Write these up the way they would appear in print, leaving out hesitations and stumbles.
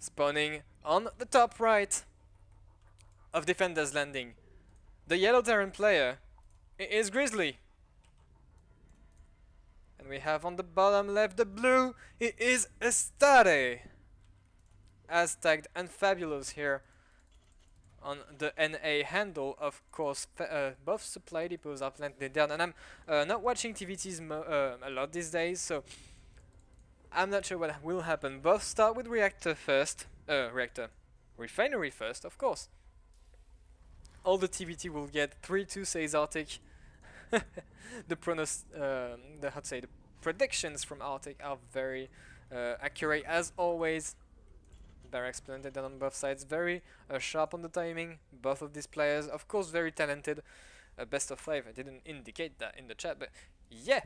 spawning on the top right of Defender's Landing. The yellow Terran player is Grizzly. And we have on the bottom left the blue, it is Estatte. As tagged and fabulous here on the NA handle, of course. Both supply depots are planted down, and I'm not watching TVTs a lot these days, so I'm not sure what will happen. Both start with reactor first, refinery first, of course. All the TVT will get 3-2 says Arctic. The the predictions from Arctic are very accurate as always. Barracks planted on both sides, very sharp on the timing. Both of these players, of course, very talented. Best of 5. I didn't indicate that in the chat, but yeah.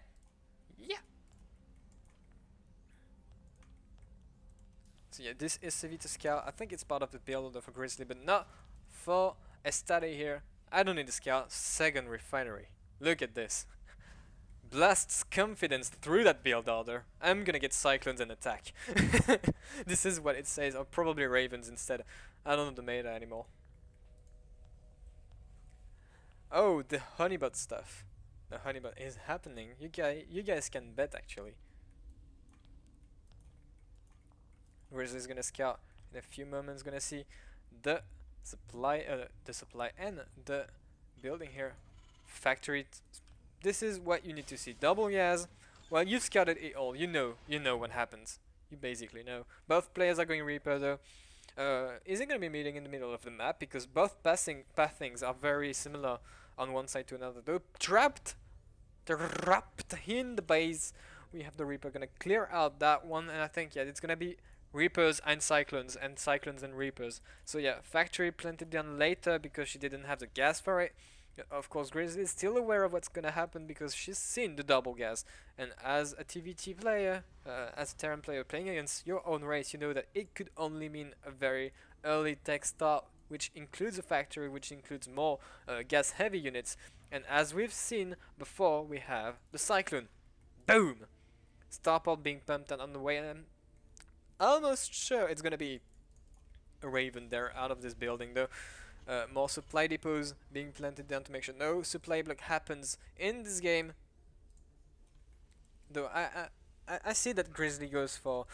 So yeah, this is Civita Scout. I think it's part of the build for Grizzly, but not for Estatte here. I don't need a Scout. Second refinery. Look at this. Blasts confidence through that build order. I'm gonna get Cyclones and attack. This is what it says, or probably Ravens instead. I don't know the meta anymore. Oh, the Honeybot stuff. The Honeybot is happening. You guys can bet actually. Grizzly's gonna scout in a few moments. Gonna see the supply and the building here. Factory. This is what you need to see. Double gas. Well, you've scouted it all. You know what happens. You basically know. Both players are going Reaper though. Isn't going to be meeting in the middle of the map because both pathings are very similar on one side to another. Though trapped in the base. We have the Reaper going to clear out that one, and I think yeah, it's going to be Reapers and Cyclones and Reapers. So yeah, factory planted down later because she didn't have the gas for it. Of course, Grizzly is still aware of what's gonna happen because she's seen the double gas. And as a TVT player, as a Terran player playing against your own race, you know that it could only mean a very early tech start, which includes a factory, which includes more gas-heavy units. And as we've seen before, we have the Cyclone. Boom! Starport being pumped and on the way, and I'm almost sure it's gonna be a Raven there out of this building, though. More supply depots being planted down to make sure no supply block happens in this game. Though I see that Grizzly goes for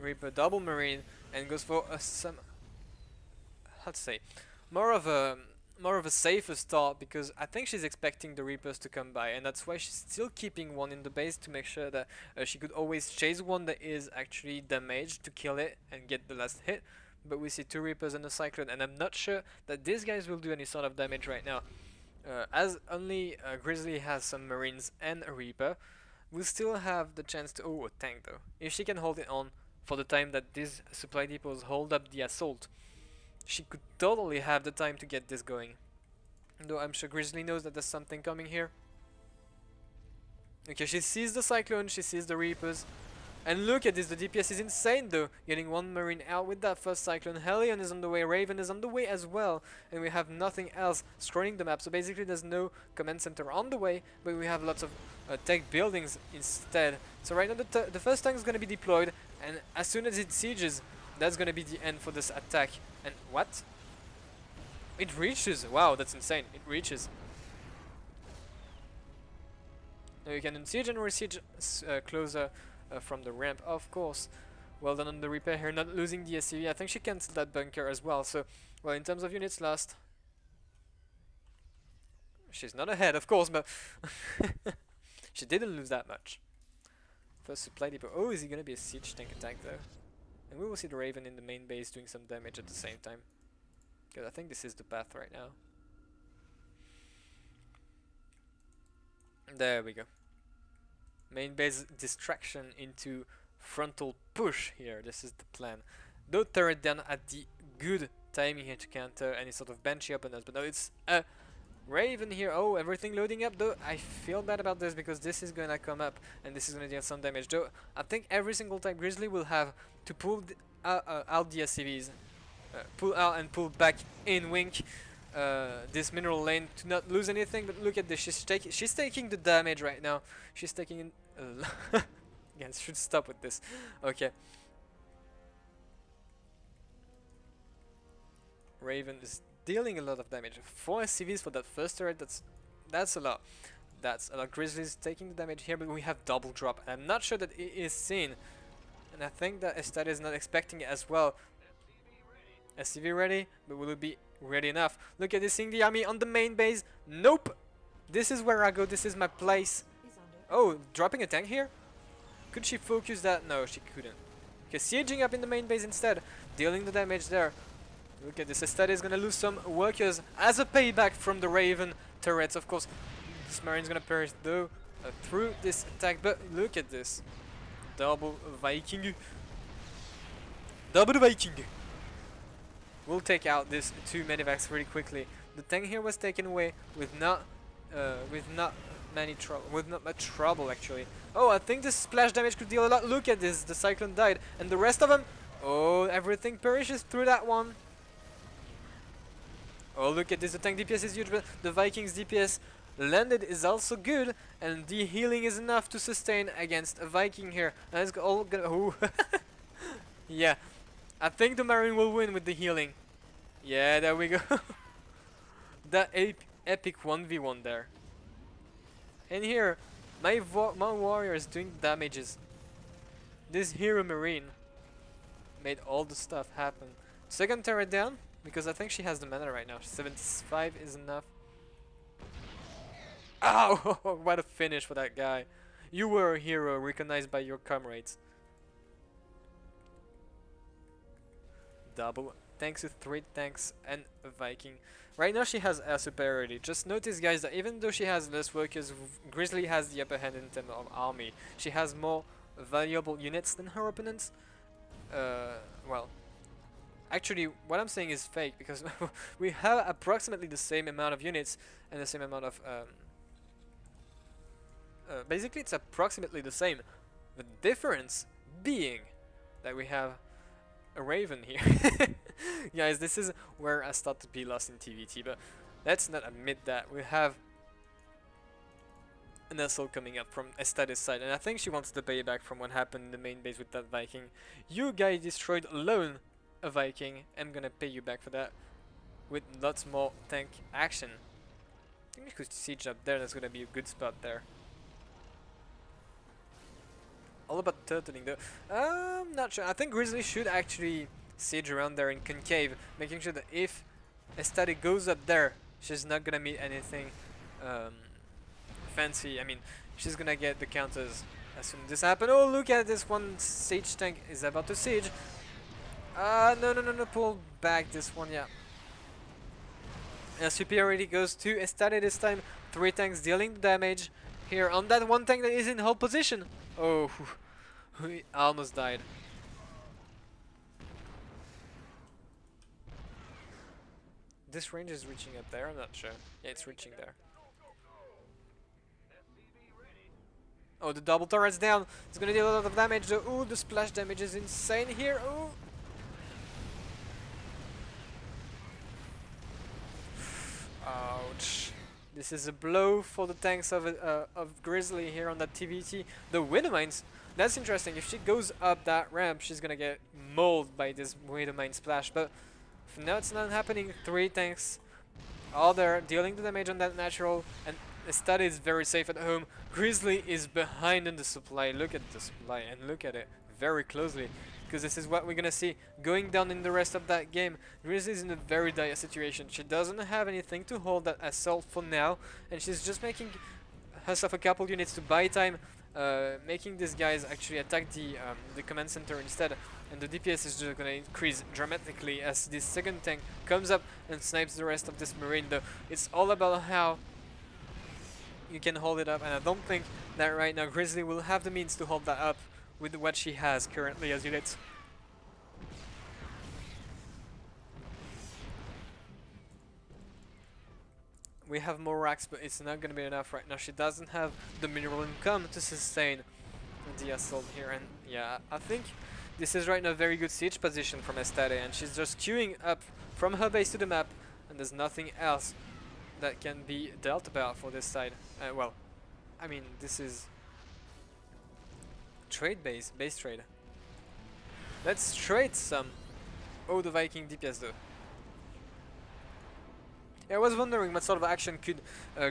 Reaper double Marine and goes for some, how to say, more of a safer start, because I think she's expecting the Reapers to come by, and that's why she's still keeping one in the base to make sure that she could always chase one that is actually damaged to kill it and get the last hit. But we see 2 Reapers and a Cyclone, and I'm not sure that these guys will do any sort of damage right now. As only Grizzly has some Marines and a Reaper, we'll still have the chance to... Oh, a tank though. If she can hold it on for the time that these supply depots hold up the assault, she could totally have the time to get this going. Though I'm sure Grizzly knows that there's something coming here. Okay, she sees the Cyclone, she sees the Reapers. And look at this, the DPS is insane though, getting 1 Marine out with that first Cyclone. Hellion is on the way, Raven is on the way as well, and we have nothing else scrolling the map, so basically there's no command center on the way, but we have lots of tech buildings instead. So right now the first tank is going to be deployed, and as soon as it sieges, that's going to be the end for this attack. And what? It reaches! Wow, that's insane, it reaches. Now you can unsiege and resiege closer from the ramp, of course. Well done on the repair here, not losing the SCV. I think she cancelled that bunker as well, so, well, in terms of units lost, she's not ahead, of course, but she didn't lose that much. First supply depot. Oh, is he gonna be a siege tank attack though? And we will see the Raven in the main base doing some damage at the same time, because I think this is the path right now. There we go. Main base distraction into frontal push here. This is the plan. Though turret down at the good timing here to counter any sort of banshee opponents, but no, it's a Raven here. Oh, everything loading up though. I feel bad about this because this is gonna come up and this is gonna deal some damage. Though I think every single time Grizzly will have to pull out the SCVs, pull out and pull back in Wink. This mineral lane to not lose anything, but look at this, she's taking the damage right now. She's taking in guys, should stop with this. Okay, Raven is dealing a lot of damage. 4 SCVs for that first turret, that's a lot. That's a lot. Grizzly is taking the damage here, but we have double drop. And I'm not sure that it is seen. And I think that Estatte is not expecting it as well. SCV ready, but will it be ready enough? Look at this seeing the army on the main base. Nope! This is where I go, this is my place. Oh, dropping a tank here? Could she focus that? No, she couldn't. Okay, sieging up in the main base instead, dealing the damage there. Look at this, Estatte is gonna lose some workers as a payback from the Raven turrets. Of course, this Marine's gonna perish though through this attack, but look at this. Double Viking. Double Viking! We'll take out this 2 medivacs really quickly. The tank here was taken away with not much trouble actually. Oh, I think this splash damage could deal a lot. Look at this, the Cyclone died, and the rest of them. Oh, everything perishes through that one. Oh, look at this, the tank DPS is huge, but the Vikings DPS landed is also good, and the healing is enough to sustain against a Viking here. And it's all gonna. Oh, yeah. I think the Marine will win with the healing. Yeah, there we go. That epic 1v1 there. And here, my warrior is doing damages. This hero Marine made all the stuff happen. Second turret down, because I think she has the mana right now. 75 is enough. Ow! What a finish for that guy. You were a hero recognized by your comrades. Double thanks to 3 tanks and a Viking. Right now she has air superiority. Just notice guys that even though she has less workers, Grizzly has the upper hand in terms of army. She has more valuable units than her opponents. Well, actually what I'm saying is fake, because we have approximately the same amount of units and the same amount of basically it's approximately the same. The difference being that we have a Raven here. Guys, this is where I start to be lost in TVT, but let's not admit that. We have an assault coming up from Estatte's side, and I think she wants the payback from what happened in the main base with that Viking. You guys destroyed alone a Viking. I'm gonna pay you back for that with lots more tank action. I think we could siege up there. That's gonna be a good spot there. All about turtling though. I'm not sure. I think Grizzly should actually siege around there in concave, making sure that if Estatte goes up there, she's not gonna meet anything fancy. I mean, she's gonna get the counters as soon as this happens. Oh, look at this one, siege tank is about to siege. No, pull back this one, yeah. Superiority goes to Estatte this time. 3 tanks dealing the damage here on that one tank that is in hold position. Oh, we almost died. This range is reaching up there, I'm not sure. Yeah, it's reaching there. Oh, the double turret's down. It's gonna deal a lot of damage though. Ooh, the splash damage is insane here. Ooh. Ouch. This is a blow for the tanks of Grizzly here on that TVT. The Widow Mines, that's interesting. If she goes up that ramp, she's gonna get mauled by this Widow Mine splash. But for now, it's not happening. 3 tanks all there, dealing the damage on that natural. And Estatte is very safe at home. Grizzly is behind in the supply. Look at the supply and look at it very closely, because this is what we're gonna see going down in the rest of that game. Grizzly is in a very dire situation. She doesn't have anything to hold that assault for now, and she's just making herself a couple units to buy time, making these guys actually attack the command center instead. And the DPS is just gonna increase dramatically as this second tank comes up and snipes the rest of this Marine. Though it's all about how you can hold it up, and I don't think that right now Grizzly will have the means to hold that up with what she has currently as units. We have more racks, but it's not gonna be enough right now. She doesn't have the mineral income to sustain the assault here, and yeah, I think this is right now a very good siege position from Estatte, and she's just queuing up from her base to the map, and there's nothing else that can be dealt about for this side. Well, I mean, this is trade base trade. Let's trade some. Oh, the Viking DPS though. Yeah, I was wondering what sort of action could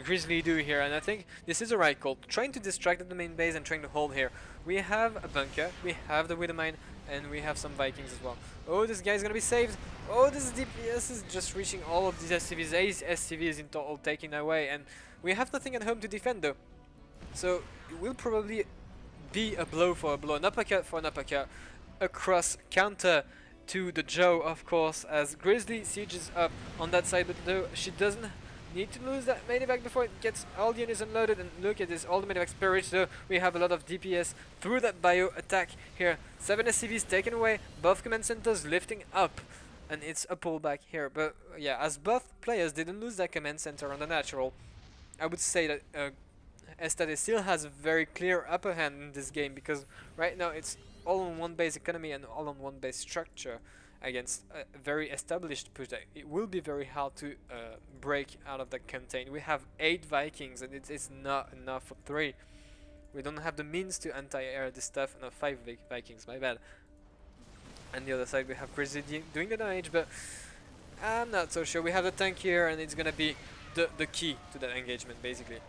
Grizzly do here, and I think this is the right call. Trying to distract the main base and trying to hold here. We have a bunker, we have the Widow Mine, and we have some Vikings as well. Oh, this guy's gonna be saved. Oh, this DPS is just reaching all of these SCVs. 8 SCVs in total taken away, and we have nothing at home to defend though. So it will probably be a blow for a blow, an uppercut for an uppercut, a cross counter to the Joe, of course, as Grizzly sieges up on that side, but though she doesn't need to lose that medevac before it gets all the units unloaded. And look at this, all the medevac spirit, so we have a lot of DPS through that bio attack here. 7 SCVs taken away, both command centers lifting up, and it's a pullback here. But yeah, as both players didn't lose that command center on the natural, I would say that Estatte still has a very clear upper hand in this game, because right now it's all on one base economy and all on one base structure against a very established push that it will be very hard to break out of that contain. We have 8 Vikings and it's not enough for 3. We don't have the means to anti-air this stuff. No, 5 Vikings, my bad. And the other side we have Grizzly doing the damage, but I'm not so sure. We have the tank here and it's gonna be the key to that engagement basically.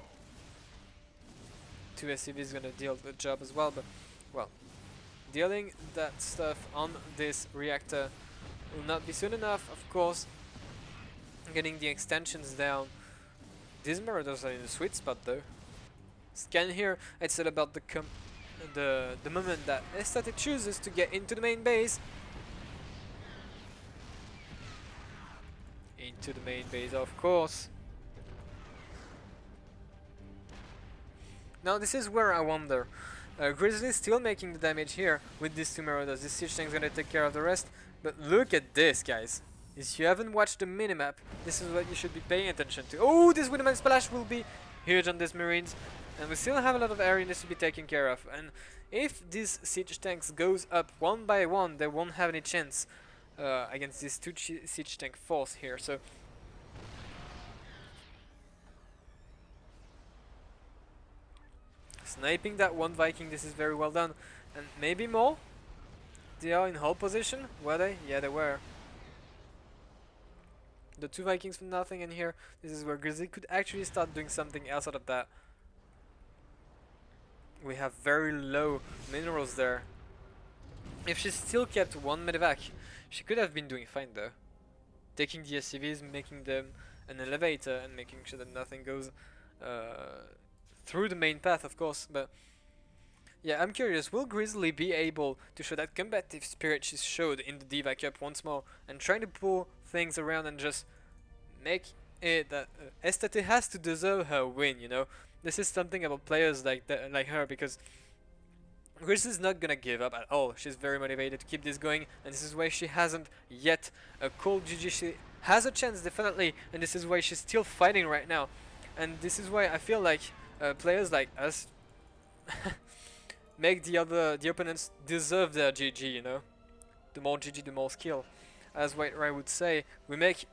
2 SCV is gonna deal the job as well, but well, dealing that stuff on this reactor will not be soon enough, of course. Getting the extensions down. These Marauders are in the sweet spot though. Scan here, it's all about the moment that Estatte chooses to get into the main base. Into the main base, of course. Now this is where I wonder. Grizzly still making the damage here with these 2 Marauders. This siege tank is gonna take care of the rest. But look at this, guys. If you haven't watched the minimap, this is what you should be paying attention to. Oh, this Widowman splash will be huge on these Marines. And we still have a lot of areas to be taken care of. And if these siege tanks goes up one by one, they won't have any chance against this 2 siege tank force here. So sniping that 1 Viking, this is very well done. And maybe more? They are in hold position, were they? Yeah, they were. The 2 Vikings for nothing in here. This is where Grizzly could actually start doing something else out of that. We have very low minerals there. If she still kept 1 medevac, she could have been doing fine though. Taking the SCVs, making them an elevator and making sure that nothing goes through the main path, of course. But yeah, I'm curious, will Grizzly be able to show that combative spirit she showed in the Diva Cup once more and trying to pull things around and just make it that Estatte has to deserve her win, you know? This is something about players like her, because Grizzly's not gonna give up at all. She's very motivated to keep this going, and this is why she hasn't yet called GG. She has a chance, definitely, and this is why she's still fighting right now. And this is why I feel like players like us make the opponents deserve their GG, you know? The more GG, the more skill. As White Rai would say, we make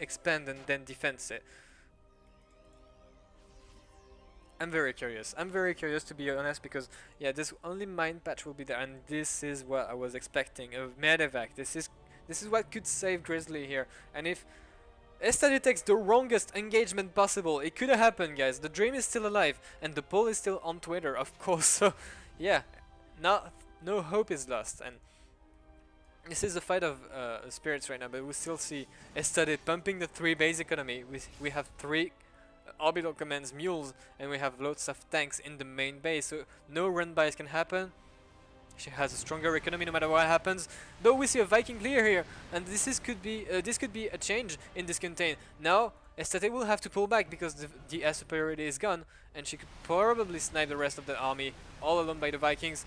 expand and then defense it. I'm very curious. I'm very curious, to be honest, because yeah, this only mine patch will be there, and this is what I was expecting of medevac. This is what could save Grizzly here. And if Estatte takes the wrongest engagement possible, it could have happened, guys. The dream is still alive, and the poll is still on Twitter, of course. So yeah, no hope is lost. And this is a fight of spirits right now, but we still see Estatte pumping the 3 base economy. We have 3 orbital commands, mules, and we have loads of tanks in the main base, so no run-bys can happen. She has a stronger economy no matter what happens. Though we see a Viking clear here, and this could be a change in this contain. Now Estatte will have to pull back because the air superiority is gone, and she could probably snipe the rest of the army all alone by the Vikings.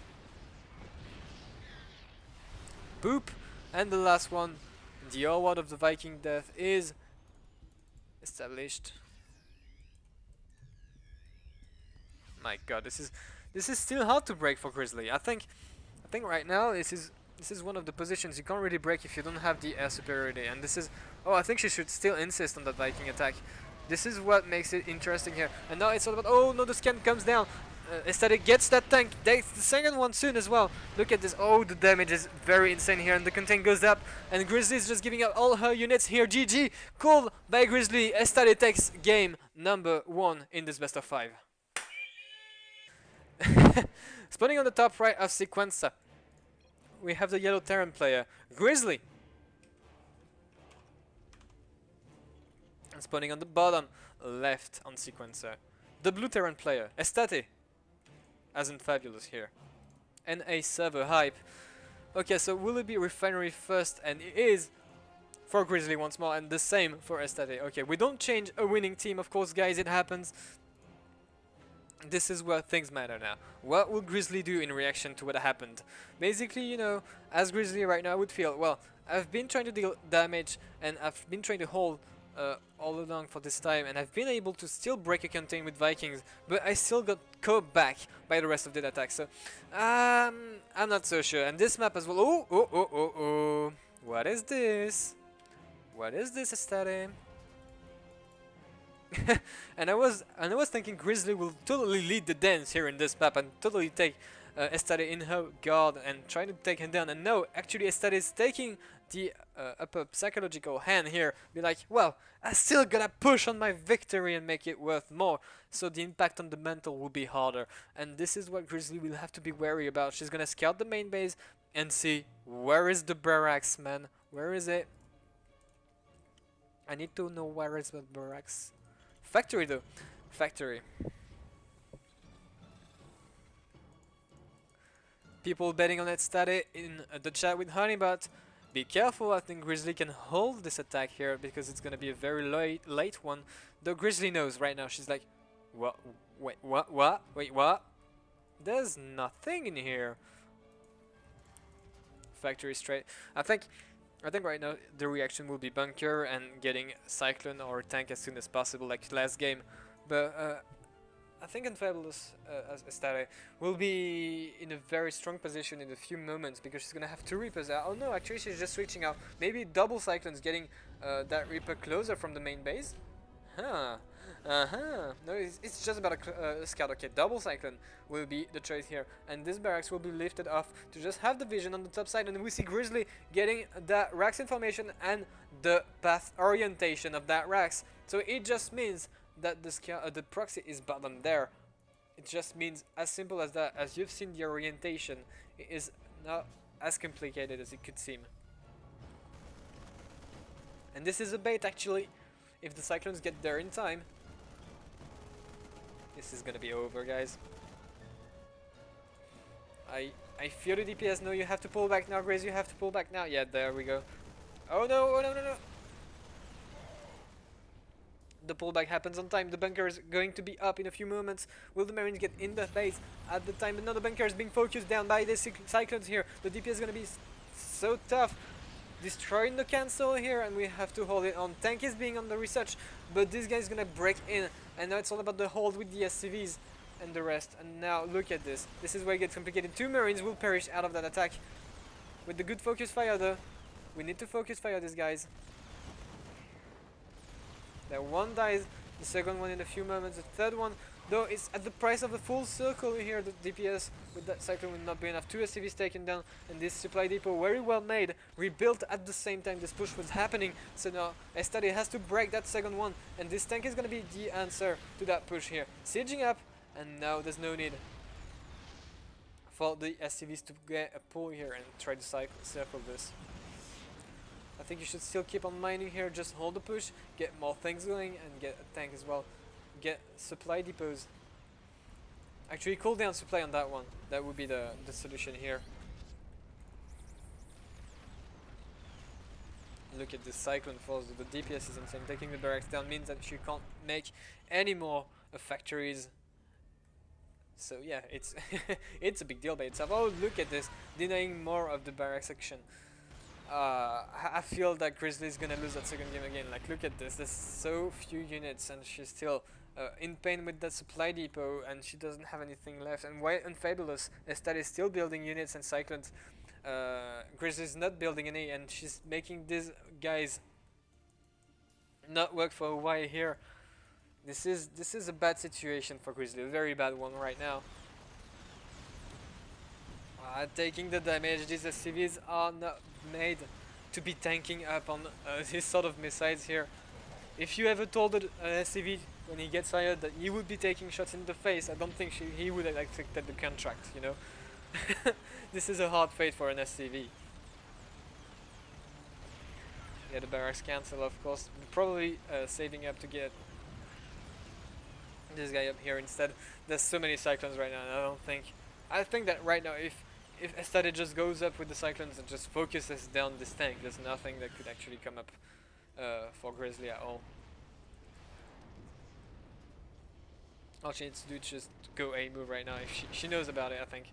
Boop, and the last one, the award of the Viking death is established. My God, this is still hard to break for Grizzly. I think right now this is one of the positions you can't really break if you don't have the air superiority. And this is, oh, I think she should still insist on that Viking attack. This is what makes it interesting here. And now it's all about, oh no, the scan comes down. Estatte gets that tank. Takes the second one soon as well. Look at this. Oh, the damage is very insane here, and the contain goes up. And Grizzly is just giving up all her units here. GG. Called by Grizzly. Estatte takes game number 1 in this best of 5. Spawning on the top right of Sequenza, we have the yellow Terran player, Grizzly. And spawning on the bottom left on Sequencer, the blue Terran player, Estatte, as in Fabulous here. And a server hype. Okay, so will it be refinery first? And it is for Grizzly once more, and the same for Estatte. Okay, we don't change a winning team, of course, guys, it happens. This is where things matter now. What will Grizzly do in reaction to what happened? Basically, you know, as Grizzly right now would feel, well, I've been trying to deal damage and I've been trying to hold all along for this time, and I've been able to still break a contain with Vikings, but I still got caught back by the rest of the attack, so I'm not so sure. And this map as well. Oh, what is this? What is this, Estatte? and I was thinking Grizzly will totally lead the dance here in this map and totally take Estatte in her guard and try to take him down. And no, actually Estatte is taking the upper psychological hand here. Be like, well, I still gotta push on my victory and make it worth more. So the impact on the mental will be harder. And this is what Grizzly will have to be wary about. She's gonna scout the main base and see where is the barracks, man. Where is it? I need to know where is the barracks. Factory though. Factory. People betting on Estatte in the chat with Honeybot. Be careful, I think Grizzly can hold this attack here because it's gonna be a very late one. Though Grizzly knows right now, she's like, what? Wait, what? Wait, what? There's nothing in here. Factory straight. I think right now the reaction will be bunker and getting Cyclone or tank as soon as possible, like last game. But I think Unfabulous as Estatte will be in a very strong position in a few moments because she's gonna have two Reapers out. Oh no, actually she's just switching out. Maybe double Cyclones getting that Reaper closer from the main base. Huh. No, it's just about a scout. Okay, double Cyclone will be the choice here. And this barracks will be lifted off to just have the vision on the top side. And we see Grizzly getting that racks information and the path orientation of that racks. So it just means that the proxy is bottom there. It just means as simple as that. As you've seen the orientation, it is not as complicated as it could seem. And this is a bait actually. If the Cyclones get there in time, this is gonna be over, guys. I feel the DPS. No, you have to pull back now, Grace. You have to pull back now. Yeah, there we go. Oh no! Oh no! The pullback happens on time. The bunker is going to be up in a few moments. Will the Marines get in the base at the time? Another bunker is being focused down by the Cyclones here. The DPS is gonna be so tough. Destroying the cancel here, and we have to hold it on. Tank is being on the research, but this guy is gonna break in, and now it's all about the hold with the SCVs and the rest. And now look at this. This is where it gets complicated. Two Marines will perish out of that attack. With the good focus fire though, we need to focus fire these guys. That one dies, the second one in a few moments, the third one though is at the price of a full circle here. The DPS with that Cyclone will not be enough. Two SCVs taken down, and this supply depot very well made, rebuilt at the same time this push was happening. So now Estatte has to break that second one, and this tank is gonna be the answer to that push here. Sieging up, and now there's no need for the SCVs to get a pull here and try to circle this. I think you should still keep on mining here, just hold the push, get more things going, and get a tank as well. Get supply depots. Actually, cool down supply on that one. That would be the solution here. Look at this Cyclone force. The DPS is insane. Taking the barracks down means that you can't make any more factories. So yeah, it's it's a big deal by itself. Oh, look at this, denying more of the barracks section. I feel that Grizzly is gonna lose that second game again. Like, look at this. There's so few units, and she's still in pain with that supply depot, and she doesn't have anything left. And why Unfabulous? Estatte is still building units and Cyclones. Grizzly is not building any, and she's making these guys not work for a while here. This is a bad situation for Grizzly, a very bad one right now. Taking the damage, these SCVs are not made to be tanking up on this sort of missiles here. If you ever told an SCV when he gets fired that he would be taking shots in the face, I don't think he would have accepted the contract, you know. This is a hard fate for an SCV. Yeah, the barracks cancel, of course. Probably saving up to get this guy up here instead. There's so many cyclones right now, and I think that right now, if Estatte just goes up with the cyclones and just focuses down this tank, there's nothing that could actually come up for Grizzly at all. All she needs to do is just go A move right now. If she knows about it, I think.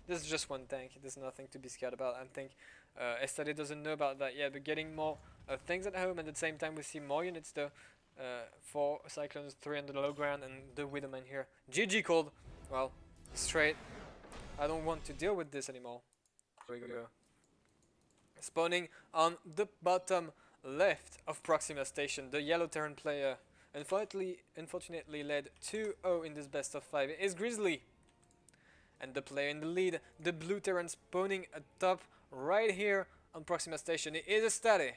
This is just one tank. There's nothing to be scared about. I think Estatte doesn't know about that yet. But getting more things at home, and at the same time we see more units though. 4 cyclones, 3 on the low ground, and the Widowman here. GG called. Well, straight. I don't want to deal with this anymore. Here we go. Spawning on the bottom left of Proxima Station, the yellow Terran player unfortunately led 2-0 in this best of 5 is Grizzly. And the player in the lead, the blue Terran spawning atop right here on Proxima Station, it is Estatte.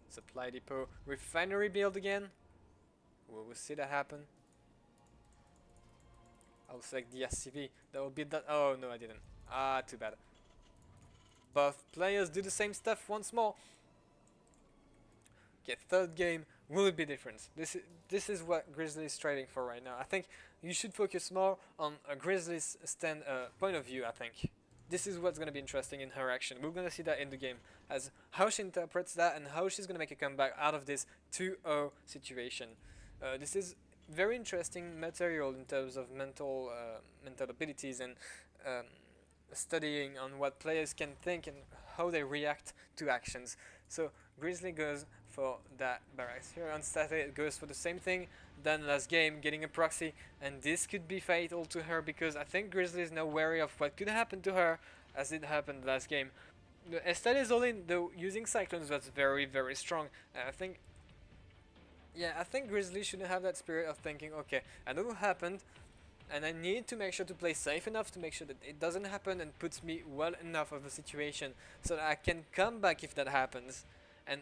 Supply depot, refinery build again. Will we see that happen? I'll select the SCV. That will be that. Oh no, I didn't. Ah, too bad. Both players do the same stuff once more. Okay, third game will be different. This is what Grizzly is striving for right now. I think you should focus more on Grizzly's point of view. I think this is what's going to be interesting in her action. We're going to see that in the game, as how she interprets that and how she's going to make a comeback out of this 2-0 situation. This is very interesting material in terms of mental abilities and studying on what players can think and how they react to actions. So Grizzly goes for that barracks here. On Estatte goes for the same thing than last game, getting a proxy, and this could be fatal to her because I think Grizzly is now wary of what could happen to her as it happened last game. The Estatte is all in, though using cyclones was very strong. And I think Grizzly shouldn't have that spirit of thinking, okay, I know what happened, and I need to make sure to play safe enough to make sure that it doesn't happen and puts me well enough of a situation so that I can come back if that happens and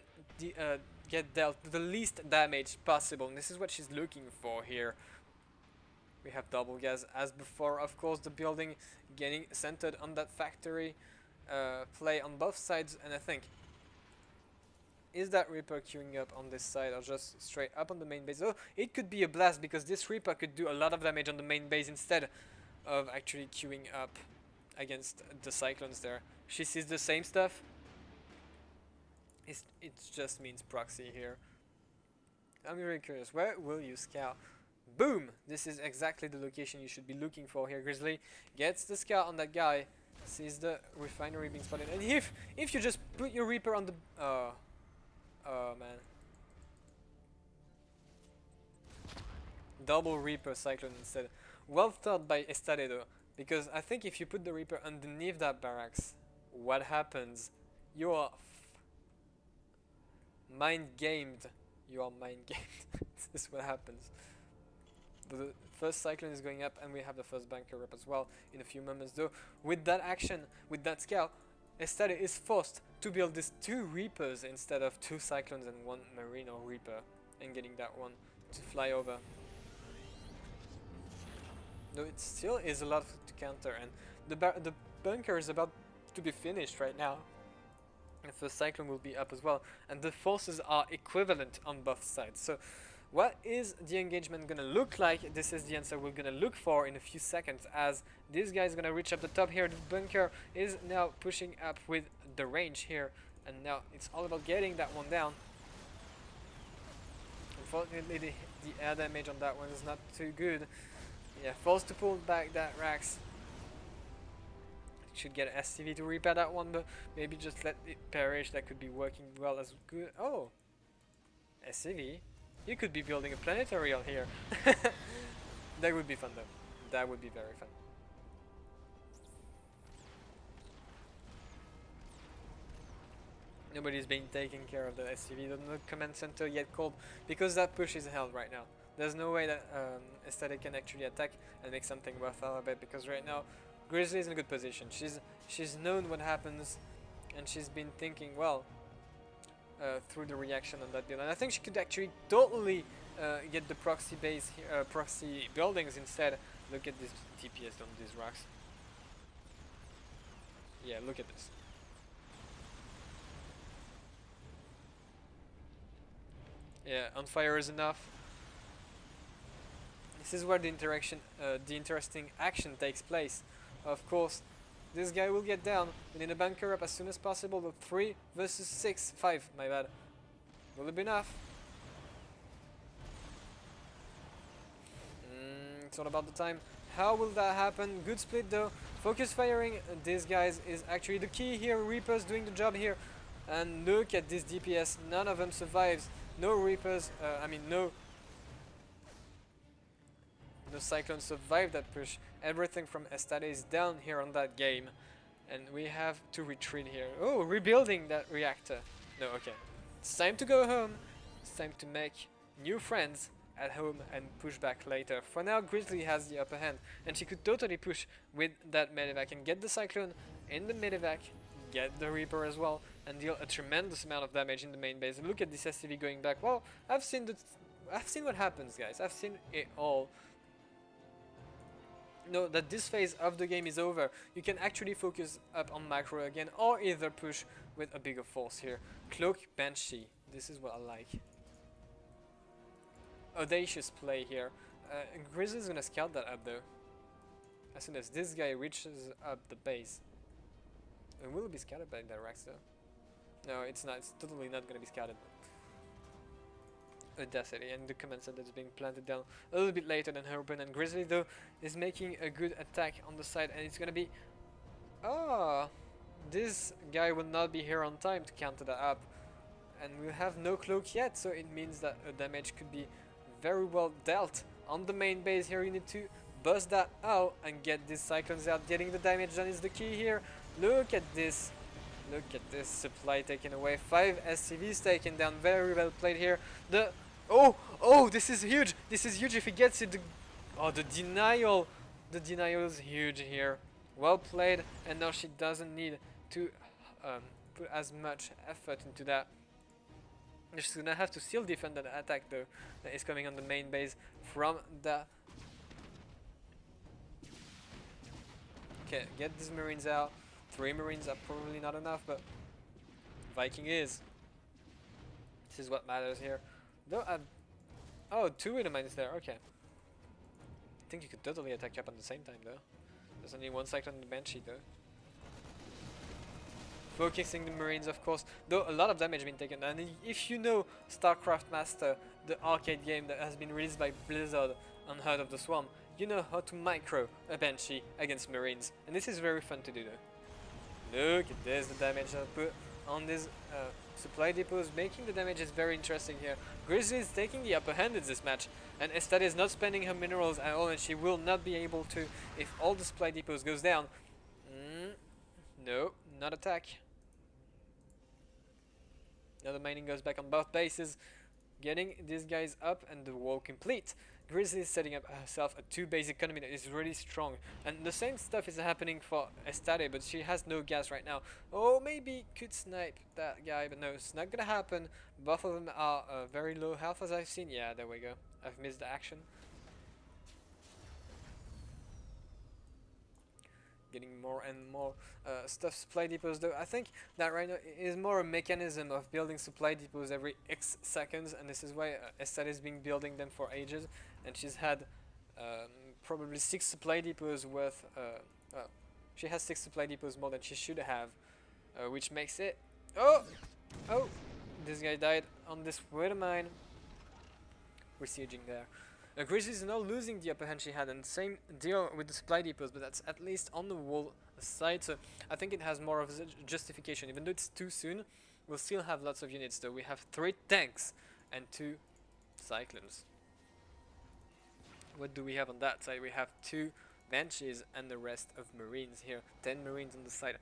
get dealt the least damage possible. And this is what she's looking for here. We have double gas as before, of course, the building getting centered on that factory play on both sides, and I think is that Reaper queuing up on this side or just straight up on the main base? Oh, it could be a blast because this Reaper could do a lot of damage on the main base instead of actually queuing up against the cyclones there. She sees the same stuff. It just means proxy here. I'm very curious. Where will you scout? Boom! This is exactly the location you should be looking for here. Grizzly gets the scout on that guy. Sees the refinery being spotted. And if you just put your Reaper on the... Oh man. Double Reaper Cyclone instead. Well thought by Estatte though, because I think if you put the Reaper underneath that barracks, what happens? You are mind gamed. You are mind gamed. This is what happens. The first Cyclone is going up, and we have the first bunker up as well in a few moments though. With that action, with that scout, Estatte is forced to build these 2 Reapers instead of 2 Cyclones and 1 Marine or Reaper, and getting that one to fly over. Though it still is a lot to counter, and the bunker is about to be finished right now. The first Cyclone will be up as well, and the forces are equivalent on both sides. So what is the engagement gonna look like? This is the answer we're gonna look for in a few seconds, as this guy is gonna reach up the top here. The bunker is now pushing up with the range here, and now it's all about getting that one down. Unfortunately, the air damage on that one is not too good. Yeah, forced to pull back that Rax. Should get an SCV to repair that one, but maybe just let it perish. That could be working well as good. Oh, SCV. You could be building a planetary out here. That would be fun though. That would be very fun. Nobody's been taking care of the SCV. The command center yet called because that push is held right now. There's no way that Estatte can actually attack and make something worth out of it, because right now Grizzly is in a good position. She's known what happens, and she's been thinking well through the reaction on that build. And I think she could actually totally get the proxy base, proxy buildings instead. Look at this DPS on these rocks. Yeah, look at this. Yeah, on fire is enough. This is where the interesting action takes place. Of course, this guy will get down. We need a bunker up as soon as possible. But 3 versus 6, 5, my bad. Will it be enough? It's all about the time. How will that happen? Good split though. Focus firing. These guys is actually the key here. Reapers doing the job here. And look at this DPS. None of them survives. No Reapers. No Cyclones survived that push. Everything from Estatte is down here on that game. And we have to retreat here. Oh, rebuilding that reactor. No, okay. It's time to go home. It's time to make new friends at home and push back later. For now, Grizzly has the upper hand, and she could totally push with that medevac and get the Cyclone in the medevac, get the Reaper as well, and deal a tremendous amount of damage in the main base. Look at this SCV going back. Well, I've seen what happens, guys. I've seen it all. Know that this phase of the game is over. You can actually focus up on macro again, or either push with a bigger force here. Cloak Banshee. This is what I like. Audacious play here. Grizzly's gonna scout that up though. As soon as this guy reaches up the base. It will be scouted by that Rex though. No, it's not. It's totally not gonna be scouted. Audacity, and the command center is being planted down a little bit later than Urban, and Grizzly though is making a good attack on the side, and it's gonna be... Oh, this guy will not be here on time to counter that up, and we have no cloak yet, so it means that damage could be very well dealt on the main base here. You need to bust that out and get these Cyclones out. Getting the damage done is the key here. Look at this. Look at this supply taken away. 5 SCVs taken down. Very well played here. Oh, this is huge. This is huge if he gets it. The denial. The denial is huge here. Well played. And now she doesn't need to put as much effort into that. She's gonna have to still defend that attack though that is coming on the main base from the... Okay, get these Marines out. 3 Marines are probably not enough, but Viking is. This is what matters here. Though oh, 2 Widow Mines there, okay. I think you could totally attack up at the same time though. There's only 1 Cyclone on the Banshee though. Focusing the Marines, of course, though a lot of damage been taken. And if you know StarCraft Master, the arcade game that has been released by Blizzard on Heart of the Swarm, you know how to micro a Banshee against Marines. And this is very fun to do though. Look at this, the damage I put on these supply depots. Making the damage is very interesting here. Grizzly is taking the upper hand in this match, and Estatte is not spending her minerals at all, and she will not be able to if all the supply depots goes down. No, not attack. Now the mining goes back on both bases, getting these guys up and the wall complete. Grizzly is setting up herself a 2-base economy that is really strong, and the same stuff is happening for Estatte, but she has no gas right now. Oh, maybe could snipe that guy, but no, it's not gonna happen. Both of them are very low health as I've seen. Yeah, there we go. I've missed the action. Getting more and more stuff supply depots though. I think that right now is more a mechanism of building supply depots every X seconds, and this is why Estatte has been building them for ages, and she's had probably 6 supply depots worth she has 6 supply depots more than she should have, which makes it... Oh, this guy died on this water mine. We're sieging there. Grizzly is now losing the upper hand she had, and same deal with the supply depots, but that's at least on the wall side, so I think it has more of a justification. Even though it's too soon, we'll still have lots of units though. We have 3 tanks and 2 Cyclones. What do we have on that side? We have 2 Banshees and the rest of Marines here. 10 Marines on the side.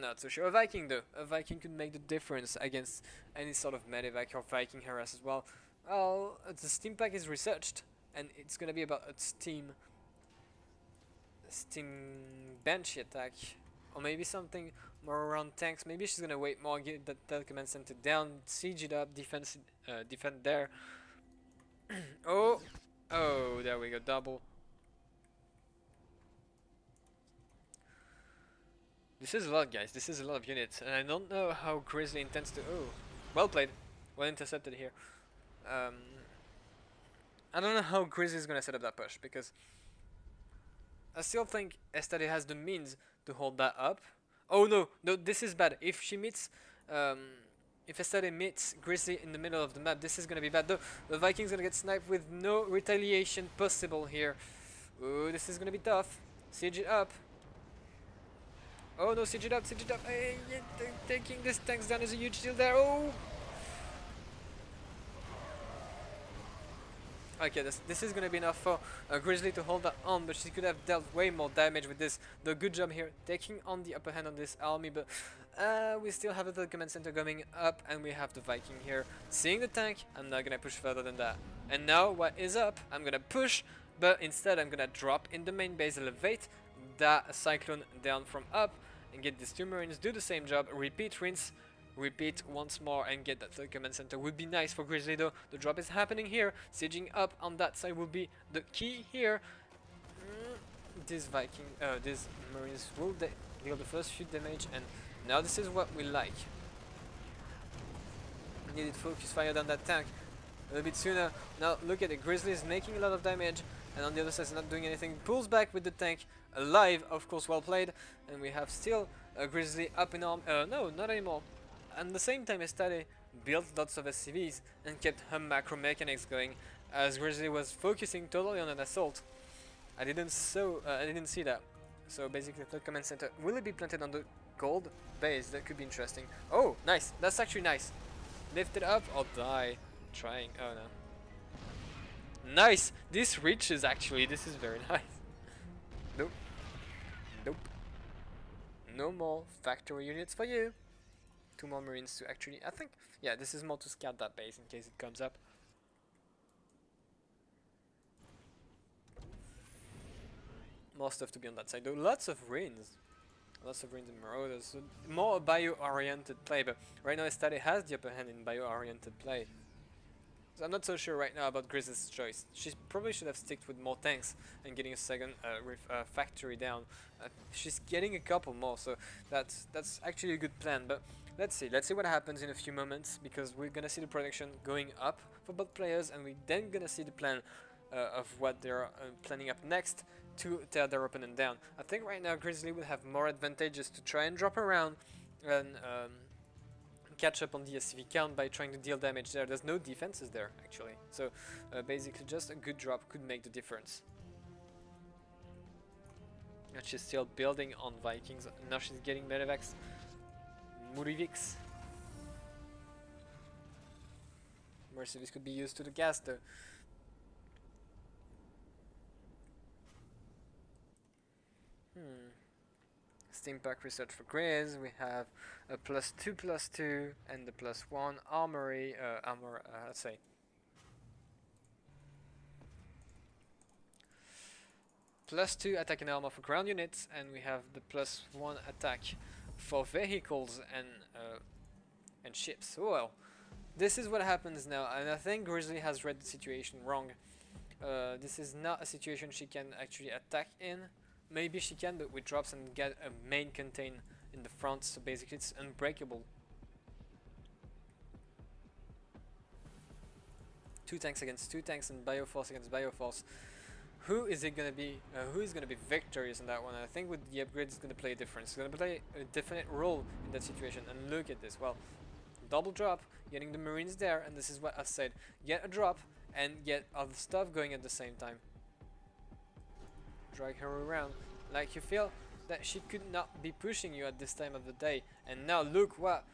Not so sure. A Viking though. A Viking could make the difference against any sort of medevac or Viking harass as well. Well, the steam pack is researched, and it's gonna be about a steam banshee attack, or maybe something more around tanks. Maybe she's gonna wait more, get that command center down, siege it up, defend there. Oh, oh, there we go, double. This is a lot, guys. This is a lot of units, and I don't know how Grizzly intends to. Oh, well played, well intercepted here. I don't know how Grizzly is gonna set up that push, because I still think Estatte has the means to hold that up. Oh no, no, this is bad. If she meets, if Estatte meets Grizzly in the middle of the map, this is gonna be bad. The Viking's gonna get sniped with no retaliation possible here. Oh, this is gonna be tough. Siege it up. Oh no, siege it up, siege it up. Hey, taking this tanks down is a huge deal there. Oh! Okay, this is gonna be enough for Grizzly to hold that on, but she could have dealt way more damage with this. The good job here, taking on the upper hand on this army, but we still have the command center coming up, and we have the Viking here. Seeing the tank, I'm not gonna push further than that. And now, what is up? I'm gonna push, but instead I'm gonna drop in the main base, elevate that Cyclone down from up, and get these two Marines, do the same job, repeat, rinse, repeat once more, and get that third command center. Would be nice for Grizzly though. The drop is happening here. Sieging up on that side will be the key here. These Marines will deal the first few damage, and now this is what we like. Needed focus fire down that tank a little bit sooner. Now look at it, Grizzly is making a lot of damage, and on the other side is not doing anything. Pulls back with the tank alive, of course, well played, and we have still a Grizzly up in arm. No, not anymore. At the same time, Estatte built lots of SCVs and kept her macro mechanics going, as Grizzly was focusing totally on an assault. I didn't see that. So basically, the command center will it be planted on the gold base? That could be interesting. Oh, nice. That's actually nice. Lift it up or die. Trying. Oh no. Nice. This reaches actually. This is very nice. Nope. Nope. No more factory units for you. Two more Marines to actually, I think, yeah, this is more to scout that base in case it comes up. More stuff to be on that side though. Lots of Rins and Marauders. So more bio-oriented play, but right now Estatte has the upper hand in bio-oriented play. So I'm not so sure right now about Grizzly's choice. She probably should have sticked with more tanks and getting a second factory down. She's getting a couple more, so that's actually a good plan. But let's see what happens in a few moments, because we're gonna see the production going up for both players, and we're then gonna see the plan of what they're planning up next to tear their opponent down. I think right now Grizzly will have more advantages to try and drop around and catch up on the SCV count by trying to deal damage there. There's no defenses there actually, so basically just a good drop could make the difference. And she's still building on Vikings. Now she's getting medevacs, Muriviks. Mercenaries could be used to the gas though. Steam pack research for Grizz. We have a +2/+2 and the +1 armory, let's say. +2 attack and armor for ground units, and we have the +1 attack for vehicles and ships. Oh, well, this is what happens now, and I think Grizzly has read the situation wrong. This is not a situation she can actually attack in. Maybe she can, but with drops and get a main contain in the front, so basically it's unbreakable. 2 tanks against 2 tanks and Bioforce against Bioforce. Who is it gonna be? Who is gonna be victorious in that one? I think with the upgrade it's gonna play a difference. It's gonna play a definite role in that situation. And look at this. Well, double drop, getting the Marines there, and this is what I said. Get a drop and get other stuff going at the same time. Drag her around like you feel that she could not be pushing you at this time of the day. And now look what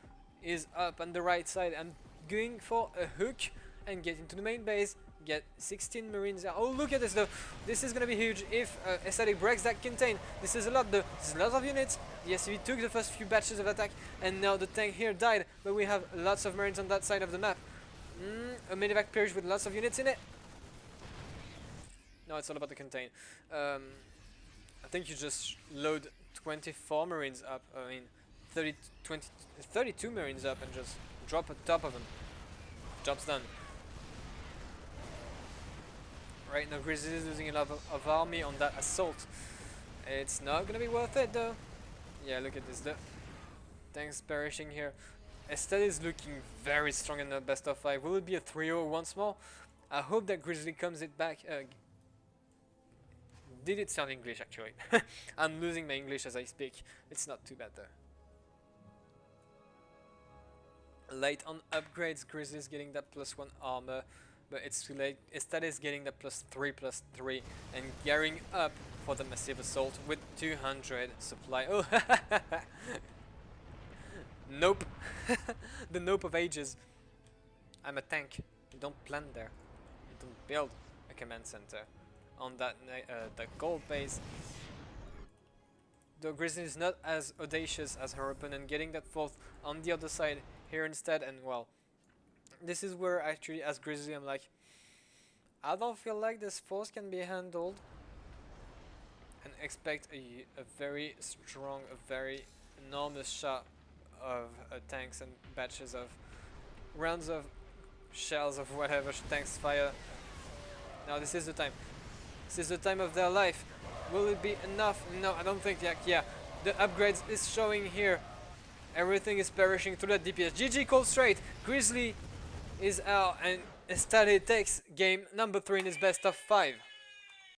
is up on the right side. I'm going for a hook and get into the main base. get 16 Marines. Oh, look at this though. This is gonna be huge if Estatte breaks that contain. This is a lot though. This is a lot of units. The SCV took the first few batches of attack, and now the tank here died, but we have lots of Marines on that side of the map. A medevac purge with lots of units in it. No, it's all about the contain. I think you just load 24 Marines up. I mean, 32 Marines up and just drop on top of them. Job's done. Right now, Grizzly is losing a lot of army on that assault. It's not gonna be worth it though. Yeah, look at this. The tanks perishing here. Estatte is looking very strong in the best of 5. Will it be a 3-0 once more? I hope that Grizzly comes it back. Did it sound English actually? I'm losing my English as I speak. It's not too bad though. Late on upgrades, Grizzly is getting that +1 armor, but it's too late. Estatte is getting that +3/+3 and gearing up for the massive assault with 200 supply. Oh, nope. The nope of ages. I'm a tank. You don't plant there. You don't build a command center on that gold base. The Grizzly is not as audacious as her opponent, getting that 4th on the other side here instead, and well, this is where actually as Grizzly I'm like, I don't feel like this force can be handled, and expect a very strong, a very enormous shot of tanks and batches of rounds of shells of whatever tanks fire. Now this is the time. This is the time of their life. Will it be enough? No, I don't think. Yeah, the upgrades is showing here. Everything is perishing through that DPS. GG called straight. Grizzly is out and Estatte takes game number 3 in his best of 5.